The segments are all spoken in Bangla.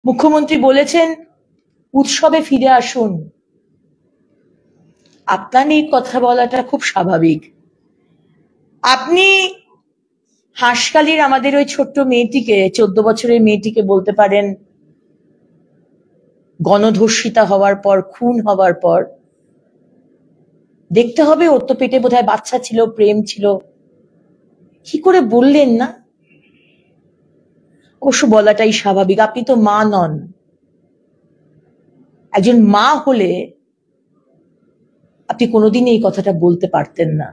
মুখ্যমন্ত্রী বলেছেন উৎসবে ফিরে আসুন। আপনার এই কথা বলাটা খুব স্বাভাবিক। আপনি হাঁসখালির আমাদের ওই ছোট্ট মেয়েটিকে, 14 বছরের মেয়েটিকে বলতে পারেন গণধর্ষিতা হওয়ার পর, খুন হওয়ার পর দেখতে হবে ওর তো পেটে বোধহয় বাচ্চা ছিল, প্রেম ছিল, কি করে বললেন না? অবশ্য বলাটাই স্বাভাবিক। আপনি তো মা নন। একজন মা হলে আপনি কোনোদিন এই কথাটা বলতে পারতেন না।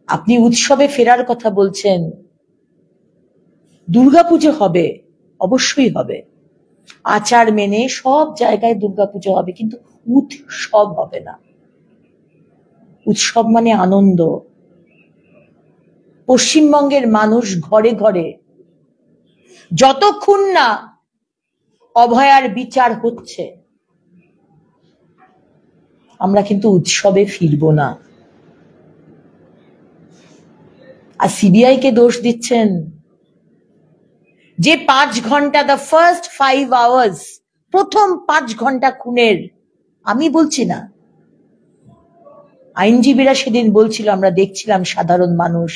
আপনি উৎসবে ফেরার কথা বলছেন। দুর্গাপুজো হবে, অবশ্যই হবে, আচার মেনে সব জায়গায় দুর্গাপুজো হবে, কিন্তু উৎসব হবে না। উৎসব মানে আনন্দ। পশ্চিমবঙ্গের মানুষ ঘরে ঘরে যতক্ষণ না অভয়ার বিচার হচ্ছে আমরা কিন্তু উৎসবে ফিরবো না। আর সিবিআই কে দোষ দিচ্ছেন যে 5 ঘন্টা, দ্য ফার্স্ট 5 আওয়ার্স, প্রথম 5 ঘন্টা খুনের, আমি বলছি না, আইনজীবীরা সেদিন বলছিল, আমরা দেখছিলাম সাধারণ মানুষ,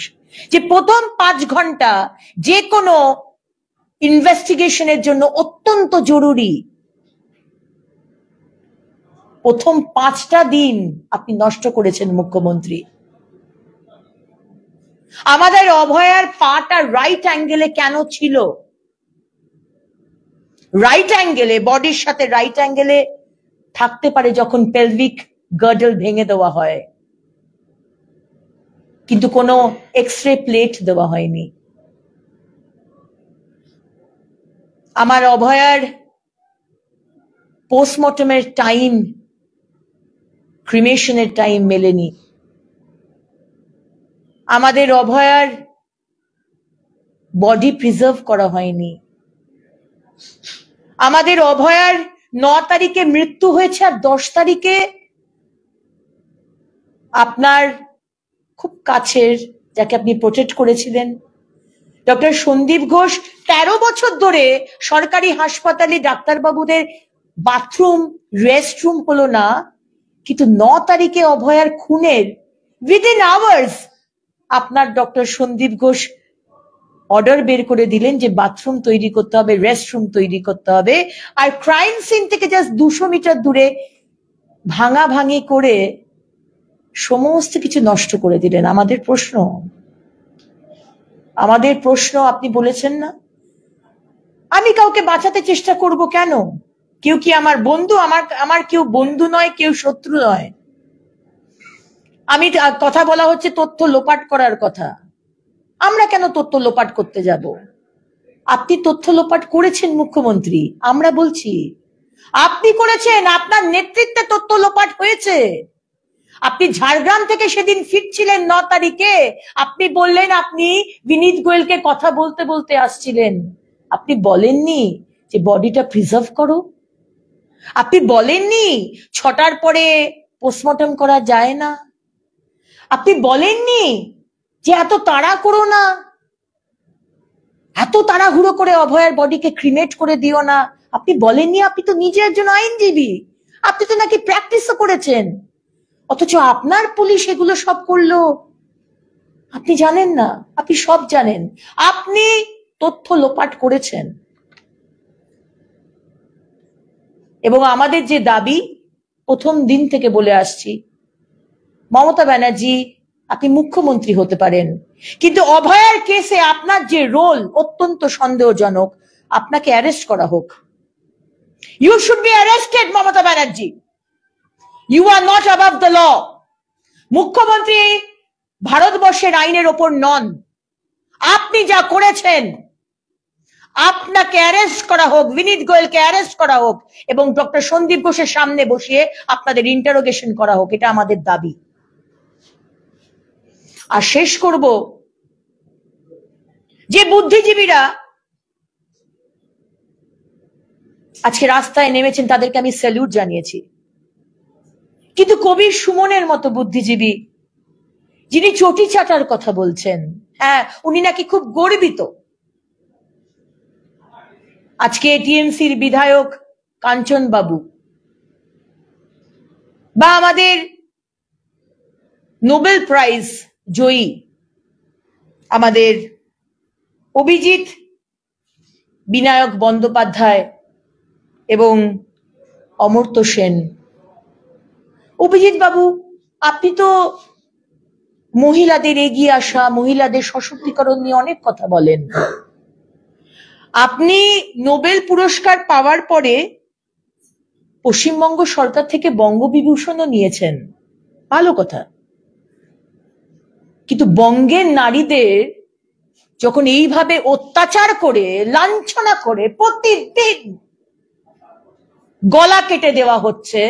যে প্রথম 5 ঘন্টা যে কোনো ইনভেস্টিগেশনের জন্য অত্যন্ত জরুরি। প্রথম 5টা দিন আপনি নষ্ট করেছেন মুখ্যমন্ত্রী। আমাদের অভয়ার পাটা রাইট অ্যাঙ্গেলে কেন ছিল? রাইট অ্যাঙ্গেলে, বডির সাথে রাইট অ্যাঙ্গেলে থাকতে পারে যখন পেলভিক গার্ডল ভেঙে দেওয়া হয়, কিন্তু কোনো এক্সরে প্লেট দেওয়া হয়নি। আমার অভয়ার পোস্টমর্টমের টাইম, ক্রিমেশনের টাইম মেলেনি। আমাদের অভয়ার বডি প্রিজার্ভ করা হয়নি। আমাদের অভয়ার 9 তারিখে মৃত্যু হয়েছে, আর 10 তারিখে আপনার খুব কাছের, যাকে আপনি প্রোটেক্ট করেছিলেন, ডক্টর সন্দীপ ঘোষ 13 বছর ধরে সরকারি হাসপাতালে ডাক্তারবাবুদের বাথরুম, রেস্টরুম হলো না, কিন্তু 9 তারিখে অভয়ার খুনের উইদিন আওয়ার্স আপনার ডক্টর সন্দীপ ঘোষ অর্ডার বের করে দিলেন যে বাথরুম তৈরি করতে হবে, রেস্টরুম তৈরি করতে হবে, আর ক্রাইম সিন থেকে জাস্ট 200 মিটার দূরে ভাঙাভাঙি করে সমস্ত কিছু নষ্ট করে দিলেন। আমাদের প্রশ্ন আপনি বলেছেন না আমি কাউকে বাঁচাতে চেষ্টা করব কেন? কেউ কি আমার বন্ধু? আমার কেউ বন্ধু নয়, কেউ শত্রু নয়। আমি কথা বলা হচ্ছে তথ্য লোপাট করার কথা। আমরা কেন তথ্য লোপাট করতে যাব? আপনি তথ্য লোপাট করেছেন মুখ্যমন্ত্রী, আমরা বলছি আপনি করেছেন, আপনার নেতৃত্বে তথ্য লোপাট হয়েছে। আপনি ঝাড়গ্রাম থেকে সেদিন ফিরছিলেন 9 তারিখে, আপনি বললেন আপনি বিনীত গোয়েলকে কথা বলতে বলতে আসছিলেন। আপনি বলেননি যে বডিটা প্রিজার্ভ করো? আপনি বলেননি 6টার পরে পোস্টমর্টম করা যায় না? আপনি বলেননি যে এত তাড়া করো না, এত তাড়াহুড়ো করে অভয়ার বডিকে ক্রিমেট করে দিও না? আপনি বলেননি? আপনি তো নিজে একজন আইনজীবী, আপনি তো নাকি প্র্যাকটিসও করেছেন, অথচ আপনার পুলিশ এগুলো সব করলো। আপনি জানেন না? আপনি সব জানেন। আপনি তথ্য লোপাট করেছেন। এবং আমাদের যে দাবি, প্রথম দিন থেকে বলে আসছি, মমতা ব্যানার্জি আপনি মুখ্যমন্ত্রী হতে পারেন, কিন্তু অভয়ার কেসে আপনার যে রোল অত্যন্ত সন্দেহজনক, আপনাকে অ্যারেস্ট করা হোক। You should be arrested Mamata Banerjee. You are not above the law. মুখ্যমন্ত্রী ভারতবর্ষের আইনের ওপর নন। আপনি যা করেছেন, আপনাকে অ্যারেস্ট করা হোক, বিনীত গোয়েলকে অ্যারেস্ট করা হোক, এবং ডক্টর সন্দীপ ঘোষের সামনে বসিয়ে আপনাদের ইন্টারোগেশন করা হোক। এটা আমাদের দাবি। আর শেষ করব, যে বুদ্ধিজীবীরা আজকে রাস্তায় নেমেছেন তাদেরকে আমি স্যালুট জানিয়েছি, কিন্তু কবি সুমনের মতো বুদ্ধিজীবী যিনি চটি চাটার কথা বলছেন, হ্যাঁ উনি নাকি খুব গর্বিত আজকে টিএমসির বিধায়ক কাঞ্চন বাবু বা আমাদের নোবেল প্রাইজ জয়ী আমাদের অভিজিৎ বিনায়ক বন্দ্যোপাধ্যায় এবং অমর্ত্য সেন। অভিজিৎ বাবু, আপনি তো মহিলাদের এগিয়ে আসা, মহিলাদের সশক্তিকরণ নিয়ে অনেক কথা বলেন। আপনি নোবেল পুরস্কার পাওয়ার পরে পশ্চিমবঙ্গ সরকার থেকে বঙ্গবিভূষণও নিয়েছেন, ভালো কথা। কিন্তু বঙ্গের নারীদের যখন এইভাবে অত্যাচার করে, লাঞ্ছনা করে প্রতিদিন গলা কেটে দেওয়া হচ্ছে,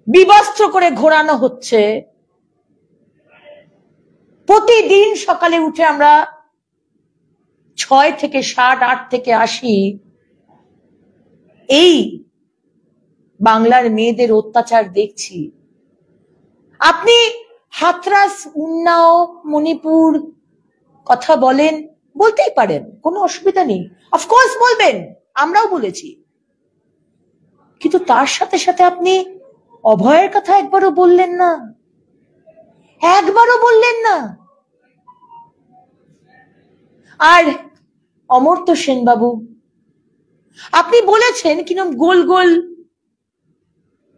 বিবস্ত্র করে ঘোরানো হচ্ছে, প্রতিদিন সকালে উঠে আমরা 6 থেকে 7, 8 থেকে 80 এই বাংলার মেয়েদের অত্যাচার দেখছি। আপনি হাথরাস, উন্নাও, মণিপুর কথা বলেন, বলতেই পারেন, কোনো অসুবিধা নেই, অফকোর্স বলবেন, আমরাও বলেছি। কিন্তু তার সাথে সাথে আপনি অভয়ের কথা একবারও বললেন না, একবারও বললেন না। আর অমর্ত্য সেন বাবু, আপনি বলেছেন কিন্তু গোল গোল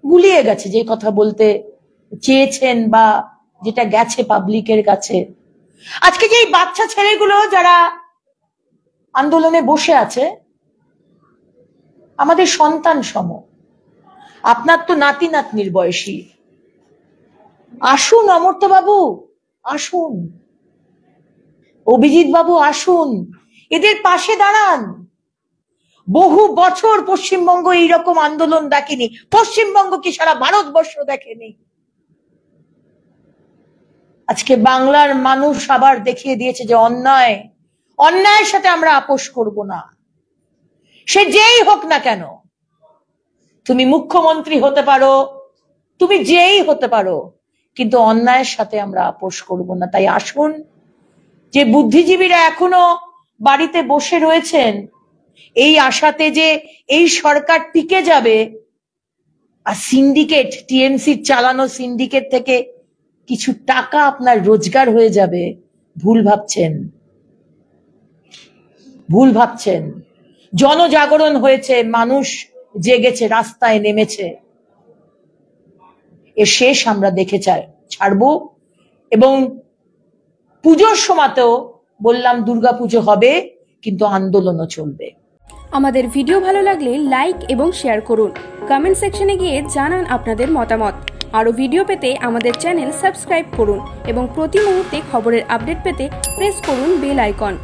গুলিয়ে গেছে যে কথা বলতে চেয়েছেন বা যেটা গেছে পাবলিকের কাছে। আজকে যে বাচ্চা ছেলেগুলো যারা আন্দোলনে বসে আছে, আমাদের সন্তান সম, আপনার তো নাতি নাতনির বয়সী। আসুন অমর্ত্য বাবু, আসুন অভিজিৎ বাবু, আসুন, এদের পাশে দাঁড়ান। বহু বছর পশ্চিমবঙ্গ এইরকম আন্দোলন দেখেনি, পশ্চিমবঙ্গ কি সারা ভারতবর্ষ দেখেনি। আজকে বাংলার মানুষ আবার দেখিয়ে দিয়েছে যে অন্যায়, অন্যায়ের সাথে আমরা আপোষ করব না। সে যেই হোক না কেন, তুমি মুখ্যমন্ত্রী হতে পারো, তুমি যেই হতে পারো, কিন্তু অন্যায়ের সাথে আমরা আপোষ করব না। তাই আসুন, যে বুদ্ধিজীবীরা এখনো বাড়িতে বসে রয়েছেন এই আশাতে যে এই সরকার টিকে যাবে আর সিন্ডিকেট, টিএমসির চালানো সিন্ডিকেট থেকে কিছু টাকা আপনার রোজগার হয়ে যাবে, ভুল ভাবছেন, ভুল ভাবছেন। জনজাগরণ হয়েছে, মানুষ জেগেছে, রাস্তায় নেমেছে, এর শেষ আমরা দেখে ছাড়বো। এবং পুজোর সময়তেও বললাম দুর্গাপুজো হবে, কিন্তু আন্দোলনও চলবে। আমাদের ভিডিও ভালো লাগলে লাইক এবং শেয়ার করুন, কমেন্ট সেকশনে গিয়ে জানান আপনাদের মতামত। আরও ভিডিও পেতে আমাদের চ্যানেল সাবস্ক্রাইব করুন এবং প্রতি মুহূর্তে খবরের আপডেট পেতে প্রেস করুন বেল আইকন।